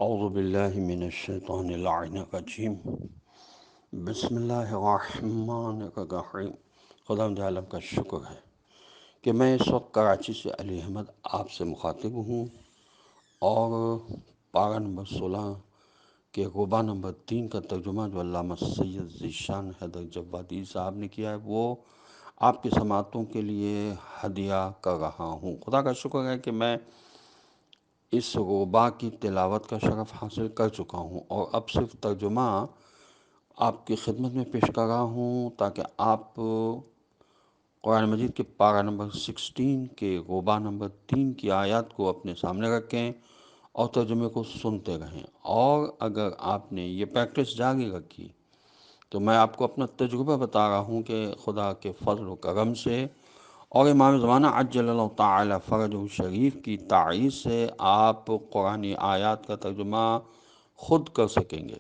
اعوذ باللہ من الشیطان اللعین الرجیم بسم اللہ الرحمن الرحیم۔ خدا عالم کا شکر ہے کہ میں اس وقت کراچی سے علی احمد آپ سے مخاطب ہوں، اور پارہ نمبر 16 کے غبا نمبر 3 کا ترجمہ جو علامہ سید ذیشان حیدر جوادی صاحب نے کیا ہے وہ آپ کی سماعتوں کے لیے ہدیہ کر رہا ہوں۔ خدا کا شکر ہے کہ میں اس غبا کی تلاوت کا شرف حاصل کر چکا ہوں، اور اب صرف ترجمہ آپ کی خدمت میں پیش کر رہا ہوں تاکہ آپ قرآن مجید کے پارہ نمبر 16 کے غبا نمبر 3 کی آیات کو اپنے سامنے رکھیں اور ترجمے کو سنتے رہیں۔ اور اگر آپ نے یہ پریکٹس جاری رکھی تو میں آپ کو اپنا تجربہ بتا رہا ہوں کہ خدا کے فضل و کرم سے اور امام زمانہ عجل اللہ تعالی فرجہ شریف کی تائید سے آپ قرآنی آیات کا ترجمہ خود کر سکیں گے۔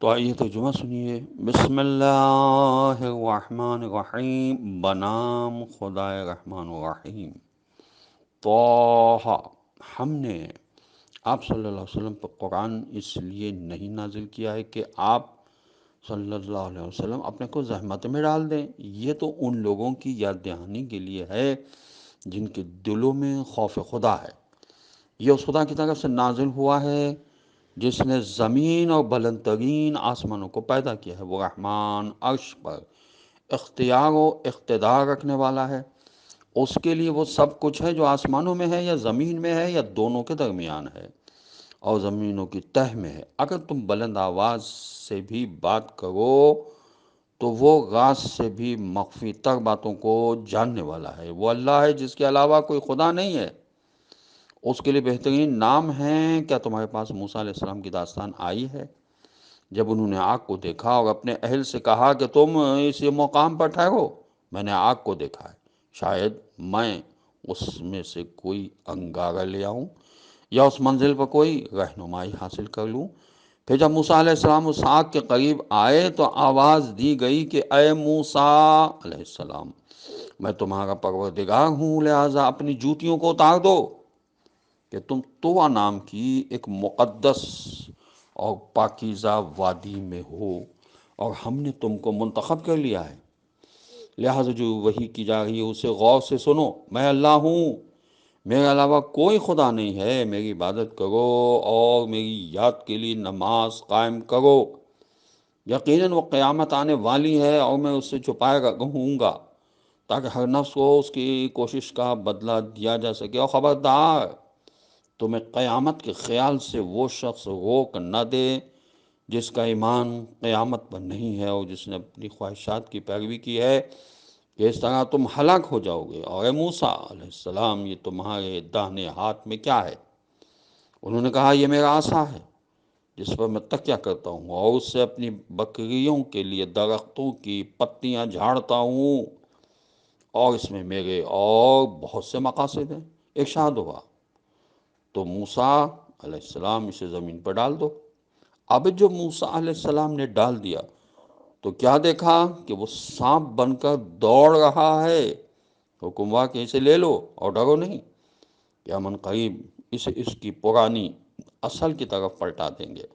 تو آئیے ترجمہ سنیے۔ بسم اللہ الرحمن الرحیم، بنام خدائے رحمان الرحیم۔ طٰہٰ، ہم نے آپ صلی اللہ علیہ وسلم پر قرآن اس لیے نہیں نازل کیا ہے کہ آپ صلی اللہ علیہ وسلم اپنے کو زحمت میں ڈال دیں، یہ تو ان لوگوں کی یاد دہانی کے لیے ہے جن کے دلوں میں خوف خدا ہے۔ یہ اس خدا کی طرف سے نازل ہوا ہے جس نے زمین اور بلند ترین آسمانوں کو پیدا کیا ہے۔ وہ رحمان عرش پر اختیار و اقتدار رکھنے والا ہے۔ اس کے لیے وہ سب کچھ ہے جو آسمانوں میں ہے یا زمین میں ہے یا دونوں کے درمیان ہے اور زمینوں کی تہ میں ہے۔ اگر تم بلند آواز سے بھی بات کرو تو وہ راز سے بھی مخفی تر باتوں کو جاننے والا ہے۔ وہ اللہ ہے جس کے علاوہ کوئی خدا نہیں ہے۔ اس کے لیے بہترین نام ہیں۔ کیا تمہارے پاس موسیٰ علیہ السلام کی داستان آئی ہے جب انہوں نے آگ کو دیکھا اور اپنے اہل سے کہا کہ تم اس مقام پر ٹھہرو، میں نے آگ کو دیکھا ہے، شاید میں اس میں سے کوئی انگارہ لے آؤں یا اس منزل پر کوئی رہنمائی حاصل کر لوں۔ پھر جب موسیٰ علیہ السلام اس آگ کے قریب آئے تو آواز دی گئی کہ اے موسیٰ علیہ السلام، میں تمہارا پروردگار ہوں، لہٰذا اپنی جوتیوں کو اتار دو کہ تم طویٰ نام کی ایک مقدس اور پاکیزہ وادی میں ہو، اور ہم نے تم کو منتخب کر لیا ہے، لہٰذا جو وحی کی جا رہی ہے اسے غور سے سنو۔ میں اللہ ہوں، میرے علاوہ کوئی خدا نہیں ہے، میری عبادت کرو اور میری یاد کے لیے نماز قائم کرو۔ یقیناً وہ قیامت آنے والی ہے اور میں اس سے چھپائے رہوں گا تاکہ ہر نفس کو اس کی کوشش کا بدلہ دیا جا سکے۔ اور خبردار، تمہیں قیامت کے خیال سے وہ شخص روک نہ دے جس کا ایمان قیامت پر نہیں ہے اور جس نے اپنی خواہشات کی پیروی کی ہے، کہ اس طرح تم ہلاک ہو جاؤ گے۔ اور اے موسیٰ علیہ السلام، یہ تمہارے داہنے ہاتھ میں کیا ہے؟ انہوں نے کہا، یہ میرا عصا ہے جس پر میں تکیہ کرتا ہوں، اور اس سے اپنی بکریوں کے لیے درختوں کی پتیاں جھاڑتا ہوں، اور اس میں میرے اور بہت سے مقاصد ہیں۔ ارشاد ہوا، تو موسیٰ علیہ السلام اسے زمین پر ڈال دو۔ اب جو موسیٰ علیہ السلام نے ڈال دیا تو کیا دیکھا کہ وہ سانپ بن کر دوڑ رہا ہے۔ حکم ہوا کہ اسے لے لو اور ڈرو نہیں، کہ ہم قریب اسے اس کی پرانی اصل کی طرف پلٹا دیں گے،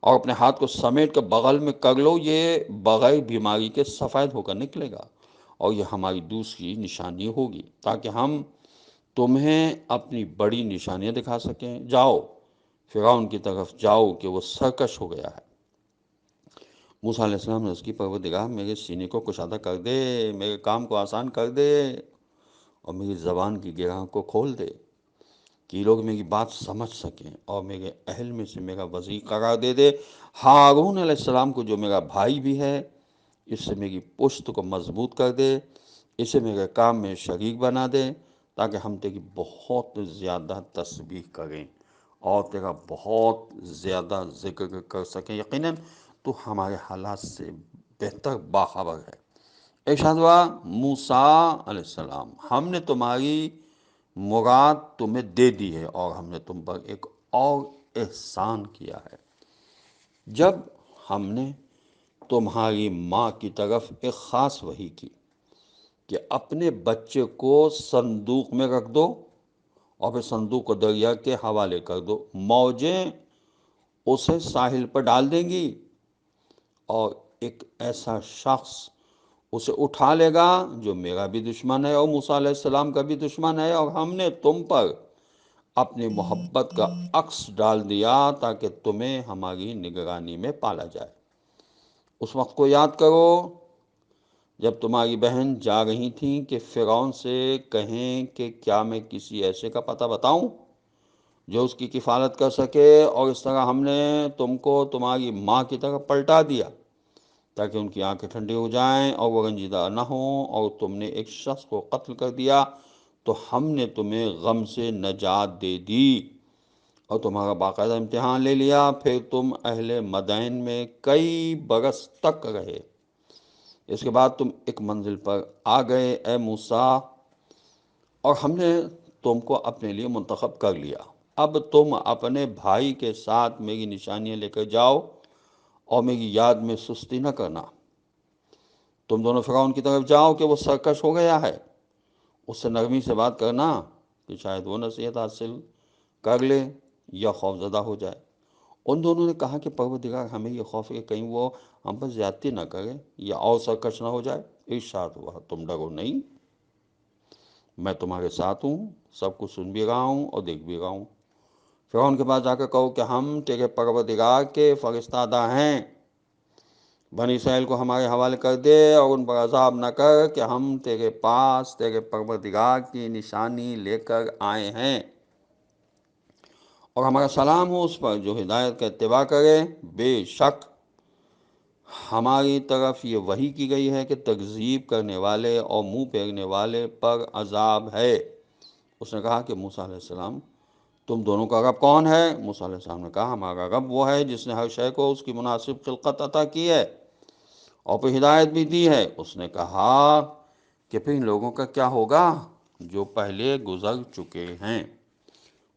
اور اپنے ہاتھ کو سمیٹ کر بغل میں کر لو، یہ بغیر بیماری کے سفید ہو کر نکلے گا، اور یہ ہماری دوسری نشانی ہوگی تاکہ ہم تمہیں اپنی بڑی نشانیاں دکھا سکیں۔ جاؤ، فرعون کی طرف جاؤ کہ وہ سرکش ہو گیا ہے۔ موسیٰ علیہ السلام نے اس کی پروردگار، میرے سینے کو کشادہ کر دے، میرے کام کو آسان کر دے، اور میری زبان کی گرہ کو کھول دے کہ لوگ میری بات سمجھ سکیں، اور میرے اہل میں سے میرا وزیر قرار دے دے ہارون علیہ السلام کو، جو میرا بھائی بھی ہے، اس سے میری پشت کو مضبوط کر دے، اسے میرے کام میں شریک بنا دے، تاکہ ہم تیری بہت زیادہ تسبیح کریں اور تیرا بہت زیادہ ذکر کر سکیں۔ یقیناً تو ہمارے حالات سے بہتر باخبر ہے۔ ارشاد ہوا، موسیٰ علیہ السلام، ہم نے تمہاری مراد تمہیں دے دی ہے، اور ہم نے تم پر ایک اور احسان کیا ہے۔ جب ہم نے تمہاری ماں کی طرف ایک خاص وحی کی کہ اپنے بچے کو صندوق میں رکھ دو اور پھر صندوق کو دریا کے حوالے کر دو، موجیں اسے ساحل پر ڈال دیں گی اور ایک ایسا شخص اسے اٹھا لے گا جو میرا بھی دشمن ہے اور موسیٰ علیہ السلام کا بھی دشمن ہے، اور ہم نے تم پر اپنی محبت کا عکس ڈال دیا تاکہ تمہیں ہماری نگرانی میں پالا جائے۔ اس وقت کو یاد کرو جب تمہاری بہن جا رہی تھیں کہ فرعون سے کہیں کہ کیا میں کسی ایسے کا پتہ بتاؤں جو اس کی کفالت کر سکے، اور اس طرح ہم نے تم کو تمہاری ماں کی طرف پلٹا دیا تاکہ ان کی آنکھیں ٹھنڈی ہو جائیں اور وہ رنجیدہ نہ ہوں، اور تم نے ایک شخص کو قتل کر دیا تو ہم نے تمہیں غم سے نجات دے دی اور تمہارا باقاعدہ امتحان لے لیا، پھر تم اہل مدین میں کئی برس تک رہے۔ اس کے بعد تم ایک منزل پر آ گئے اے موسیٰ، اور ہم نے تم کو اپنے لیے منتخب کر لیا۔ اب تم اپنے بھائی کے ساتھ میری نشانیاں لے کر جاؤ اور میری یاد میں سستی نہ کرنا۔ تم دونوں فرعون کی طرف جاؤ کہ وہ سرکش ہو گیا ہے، اس سے نرمی سے بات کرنا کہ شاید وہ نصیحت حاصل کر لے یا خوف زدہ ہو جائے۔ ان دونوں نے کہا کہ پروردگار، ہمیں یہ خوف ہے کہ کہیں وہ ہم پر زیادتی نہ کرے یا اور سرکش نہ ہو جائے۔ ارشاد ہوا، تم ڈرو نہیں، میں تمہارے ساتھ ہوں، سب کچھ سن بھی رہا ہوں اور دیکھ بھی رہا ہوں۔ فرعون کے پاس جا کر کہو کہ ہم تیرے پروردگار کے فرستادہ ہیں، بنی اسرائیل کو ہمارے حوالے کر دے اور ان پر عذاب نہ کر کہ ہم تیرے پاس تیرے پروردگار کی نشانی لے کر آئے ہیں، اور ہمارا سلام ہو اس پر جو ہدایت کا اتباع کرے۔ بے شک ہماری طرف یہ وحی کی گئی ہے کہ تکذیب کرنے والے اور منہ پھیرنے والے پر عذاب ہے۔ اس نے کہا کہ موسیٰ علیہ السلام، تم دونوں کا رب کون ہے؟ موسیٰ علیہ السلام نے کہا، ہمارا رب وہ ہے جس نے ہر شے کو اس کی مناسب خلقت عطا کی ہے اور پھر ہدایت بھی دی ہے۔ اس نے کہا کہ پھر ان لوگوں کا کیا ہوگا جو پہلے گزر چکے ہیں؟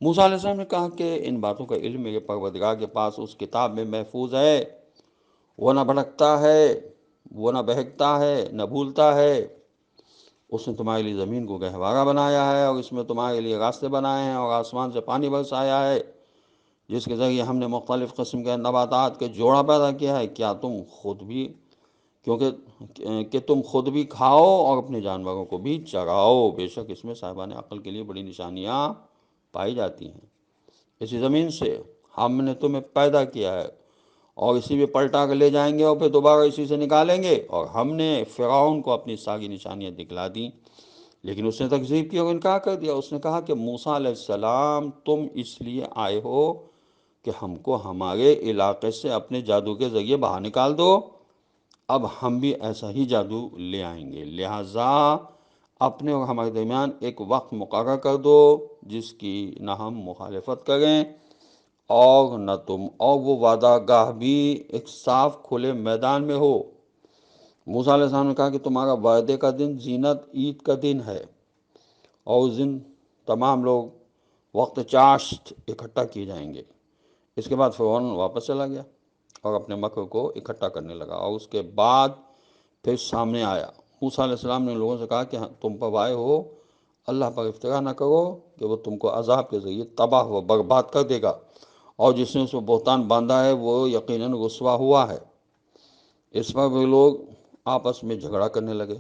موسیٰ علیہ السلام نے کہا کہ ان باتوں کا علم میرے پروردگار کے پاس اس کتاب میں محفوظ ہے، وہ نہ بھٹکتا ہے، وہ نہ بہکتا ہے، نہ بھولتا ہے۔ اس نے تمہارے لیے زمین کو گہوارہ بنایا ہے اور اس میں تمہارے لیے راستے بنائے ہیں، اور آسمان سے پانی برسایا ہے جس کے ذریعے ہم نے مختلف قسم کے نباتات کے جوڑا پیدا کیا ہے، کیا تم خود بھی کہ تم خود بھی کھاؤ اور اپنے جانوروں کو بھی چراؤ۔ بے شک اس میں صاحبان عقل کے لیے بڑی نشانیاں پائی جاتی ہیں۔ اسی زمین سے ہم نے تمہیں پیدا کیا ہے اور اسی میں پلٹا کر لے جائیں گے اور پھر دوبارہ اسی سے نکالیں گے، اور ہم نے فرعون کو اپنی ساری نشانیاں دکھلا دیں لیکن اس نے تکذیب کیا اور انکار کر دیا۔ اس نے کہا کہ موسیٰ علیہ السلام، تم اس لیے آئے ہو کہ ہم کو ہمارے علاقے سے اپنے جادو کے ذریعے باہر نکال دو، اب ہم بھی ایسا ہی جادو لے آئیں گے، لہٰذا اپنے اور ہمارے درمیان ایک وقت مقرر کر دو جس کی نہ ہم مخالفت کریں اور نہ تم، اور وہ وعدہ گاہ بھی ایک صاف کھلے میدان میں ہو۔ موسیٰ علیہ السلام نے کہا کہ تمہارا وعدے کا دن زینت عید کا دن ہے، اور اس دن تمام لوگ وقت چاشت اکٹھا کیے جائیں گے۔ اس کے بعد فرعون واپس چلا گیا اور اپنے مکر کو اکٹھا کرنے لگا، اور اس کے بعد پھر سامنے آیا۔ موسیٰ علیہ السلام نے ان لوگوں سے کہا کہ تم پر آئے ہو، اللہ پر افترا نہ کرو کہ وہ تم کو عذاب کے ذریعے تباہ و برباد کر دے گا، اور جس نے اس پر بہتان باندھا ہے وہ یقیناً رسوا ہوا ہے۔ اس پر وہ لوگ آپس میں جھگڑا کرنے لگے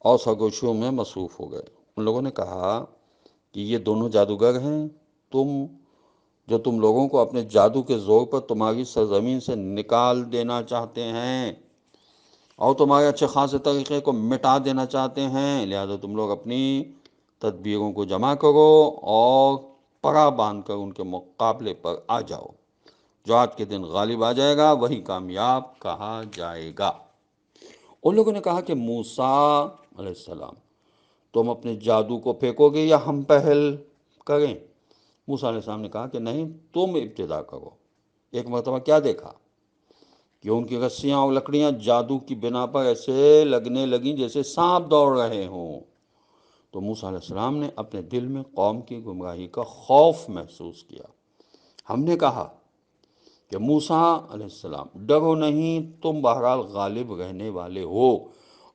اور سرگوشیوں میں مصروف ہو گئے۔ ان لوگوں نے کہا کہ یہ دونوں جادوگر ہیں جو تم لوگوں کو اپنے جادو کے زور پر تمہاری سرزمین سے نکال دینا چاہتے ہیں اور تمہارے اچھے خاصے طریقے کو مٹا دینا چاہتے ہیں، لہذا تم لوگ اپنی تدبیروں کو جمع کرو اور پڑا باندھ کر ان کے مقابلے پر آ جاؤ۔ جو آج کے دن غالب آ جائے گا وہی کامیاب کہا جائے گا۔ ان لوگوں نے کہا کہ موسیٰ علیہ السلام، تم اپنے جادو کو پھینکو گے یا ہم پہل کریں؟ موسیٰ علیہ السلام نے کہا کہ نہیں، تم ابتدا کرو۔ ایک مرتبہ کیا دیکھا کہ ان کی رسیاں اور لکڑیاں جادو کی بنا پر ایسے لگنے لگیں جیسے سانپ دوڑ رہے ہوں۔ تو موسیٰ علیہ السلام نے اپنے دل میں قوم کی گمراہی کا خوف محسوس کیا۔ ہم نے کہا کہ موسیٰ علیہ السلام، ڈرو نہیں، تم بہرحال غالب رہنے والے ہو،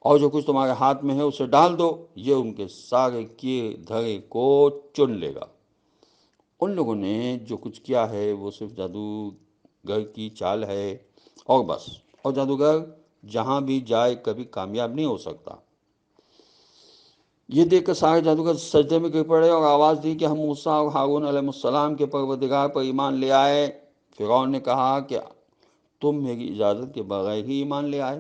اور جو کچھ تمہارے ہاتھ میں ہے اسے ڈال دو، یہ ان کے سارے کیے دھرے کو چن لے گا۔ ان لوگوں نے جو کچھ کیا ہے وہ صرف جادوگر کی چال ہے اور بس. اور جادوگر جہاں بھی جائے کبھی کامیاب نہیں ہو سکتا. یہ دیکھ کر سارے جادوگر سجدے میں گر پڑے اور آواز دی کہ ہم موسیٰ اور ہارون علیہ السلام کے پروردگار پر ایمان لے آئے. فرعون نے کہا کہ تم میری اجازت کے بغیر ہی ایمان لے آئے،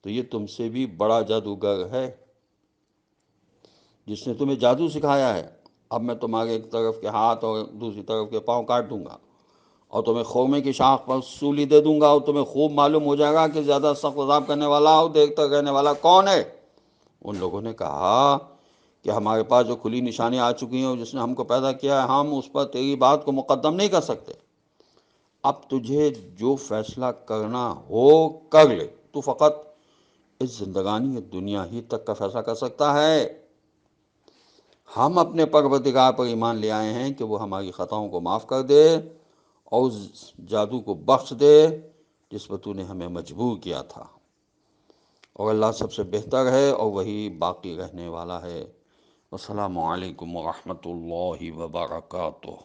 تو یہ تم سے بھی بڑا جادوگر ہے جس نے تمہیں جادو سکھایا ہے. اب میں تمہارے ایک طرف کے ہاتھ اور دوسری طرف کے پاؤں کاٹ دوں گا اور تمہیں خورمے کی شاخ پر سولی دے دوں گا، اور تمہیں خوب معلوم ہو جائے گا کہ زیادہ سخت عذاب کرنے والا اور دیر تک رہنے والا کون ہے. ان لوگوں نے کہا کہ ہمارے پاس جو کھلی نشانیاں آ چکی ہیں اور جس نے ہم کو پیدا کیا ہے، ہم اس پر تیری بات کو مقدم نہیں کر سکتے. اب تجھے جو فیصلہ کرنا ہو کر لے، تو فقط اس زندگانی دنیا ہی تک کا فیصلہ کر سکتا ہے. ہم اپنے پروردگار پر ایمان لے آئے ہیں کہ وہ ہماری خطاؤں کو معاف کر دے اور اس جادو کو بخش دے جس پر تو نے ہمیں مجبور کیا تھا. اور اللہ سب سے بہتر ہے اور وہی باقی رہنے والا ہے. السلام علیکم ورحمۃ اللہ وبرکاتہ.